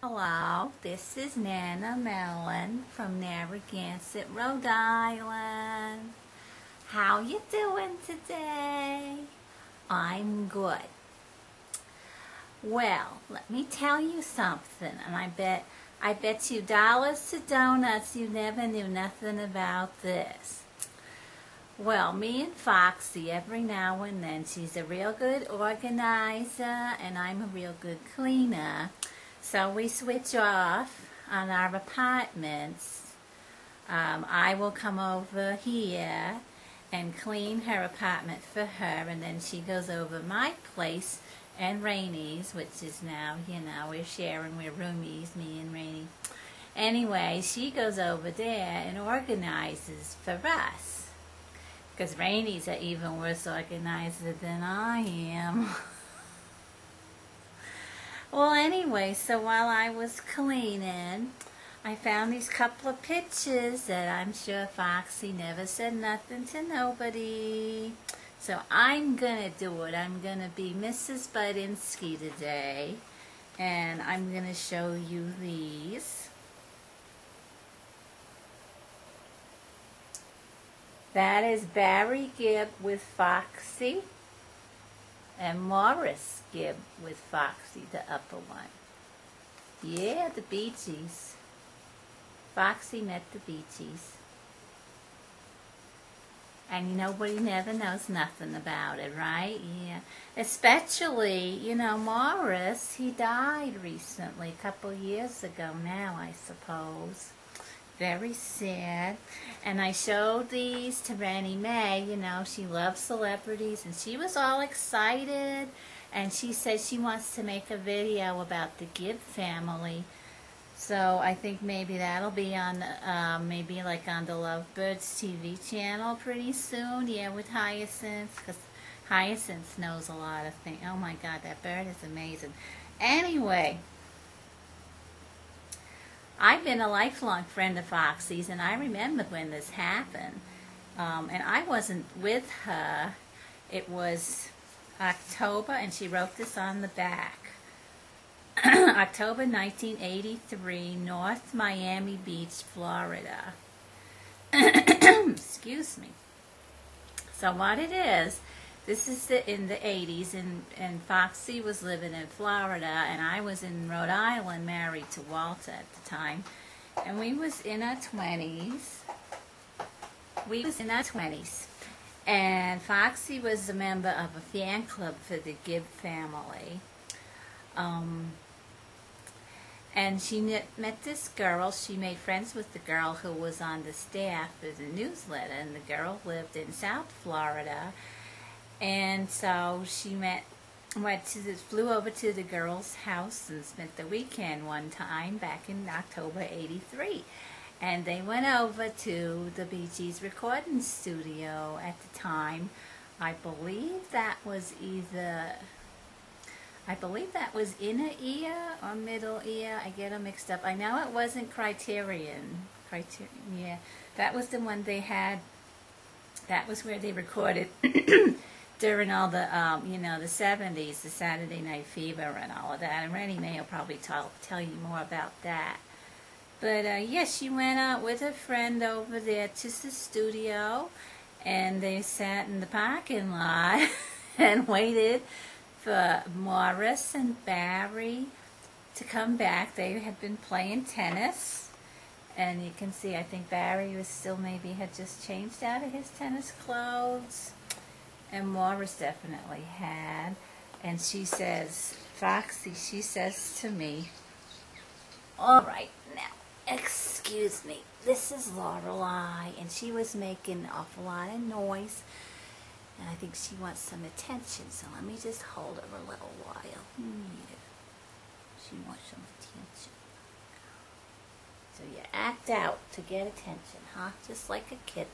Hello, this is NanaMelon from Narragansett, Rhode Island. How you doing today? I'm good. Well, let me tell you something, and I bet you dollars to donuts you never knew nothing about this. Well, me and Foxy, every now and then, she's a real good organizer, and I'm a real good cleaner. So we switch off on our apartments. I will come over here and clean her apartment for her, and then she goes over my place and Rainy's, which is now, we're sharing, we're roomies, me and Rainy. Anyway, she goes over there and organizes for us, because Rainy's an even worse organizer than I am. Well, anyway, so while I was cleaning, I found these couple of pictures that I'm sure Foxy never said nothing to nobody. So I'm going to do it. I'm going to be Mrs. Budinsky today, and I'm going to show you these. That is Barry Gibb with Foxy, and Morris Gibb with Foxy, the upper one. Yeah, the Bee Gees. Foxy met the Bee Gees. And nobody never knows nothing about it, right? Yeah. Especially, Morris, he died recently, a couple years ago now, I suppose. Very sad. And I showed these to Rennie Mae. She loves celebrities, and she was all excited, and she said she wants to make a video about the Gibb family. So I think maybe that'll be on maybe like on the Lovebirds TV channel pretty soon. Yeah, with Hyacinth, because Hyacinth knows a lot of things. Oh my God, that bird is amazing. Anyway, I've been a lifelong friend of Foxy's, and I remember when this happened. And I wasn't with her. It was October, and she wrote this on the back. October 1983, North Miami Beach, Florida. Excuse me. So what it is, this is in the 80s, and Foxy was living in Florida, and I was in Rhode Island, married to Walter at the time. And we was in our 20s. And Foxy was a member of a fan club for the Gibb family. And she met this girl. She made friends with the girl who was on the staff of the newsletter, and the girl lived in South Florida. And so she flew over to the girl's house and spent the weekend one time back in October '83. And they went over to the Bee Gees recording studio at the time. I believe that was inner ear or middle ear. I get them mixed up. I know it wasn't Criterion. Yeah, that was the one they had. That was where they recorded during all the, the 70s, the Saturday Night Fever and all of that. And Rennie Mae will probably tell you more about that. But, yeah, she went out with her friend over there to the studio, and they sat in the parking lot and waited for Morris and Barry to come back. They had been playing tennis, and you can see, I think Barry was still had just changed out of his tennis clothes, and Morris definitely had. And she says, Foxy, she says to me, all right, now, excuse me, this is Lorelei, and she was making an awful lot of noise, and I think she wants some attention, so let me just hold her a little while. Yeah. She wants some attention. So you act out to get attention, huh? Just like a kid.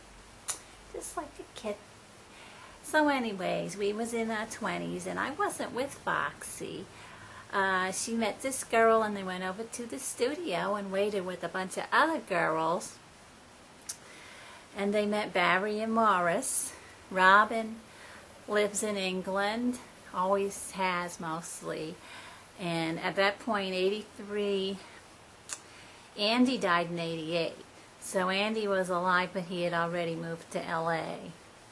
Just like a kid. So anyways, we was in our 20s, and I wasn't with Foxy. She met this girl, and they went over to the studio and waited with a bunch of other girls. And they met Barry and Morris. Robin lives in England, always has mostly. And at that point, 83, Andy died in 88. So Andy was alive, but he had already moved to LA.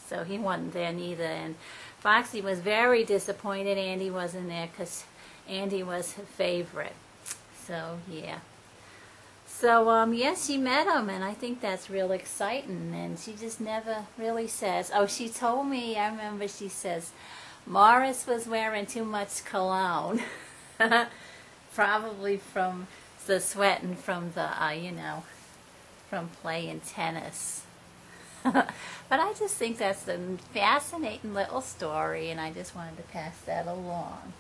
So he wasn't there neither. And Foxy was very disappointed Andy wasn't there because Andy was her favorite. So, yeah. So, yes, she met him, and I think that's real exciting. And she just never really says, oh, she told me, I remember she says, Morris was wearing too much cologne. Probably from the sweating from the, from playing tennis. But I just think that's a fascinating little story, and I just wanted to pass that along.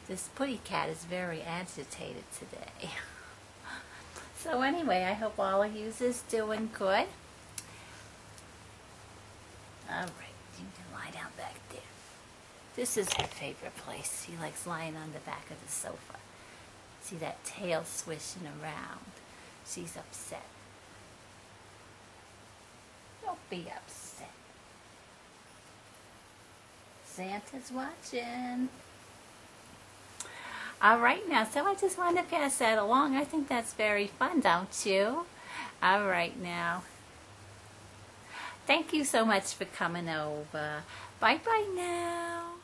This putty cat is very agitated today. So anyway, I hope all of you is doing good. Alright, you can lie down back there. This is her favorite place. She likes lying on the back of the sofa. See that tail swishing around. She's upset. Don't be upset. Santa's watching. Alright now, so I just wanted to pass that along. I think that's very fun, don't you? Alright now. Thank you so much for coming over. Bye-bye now.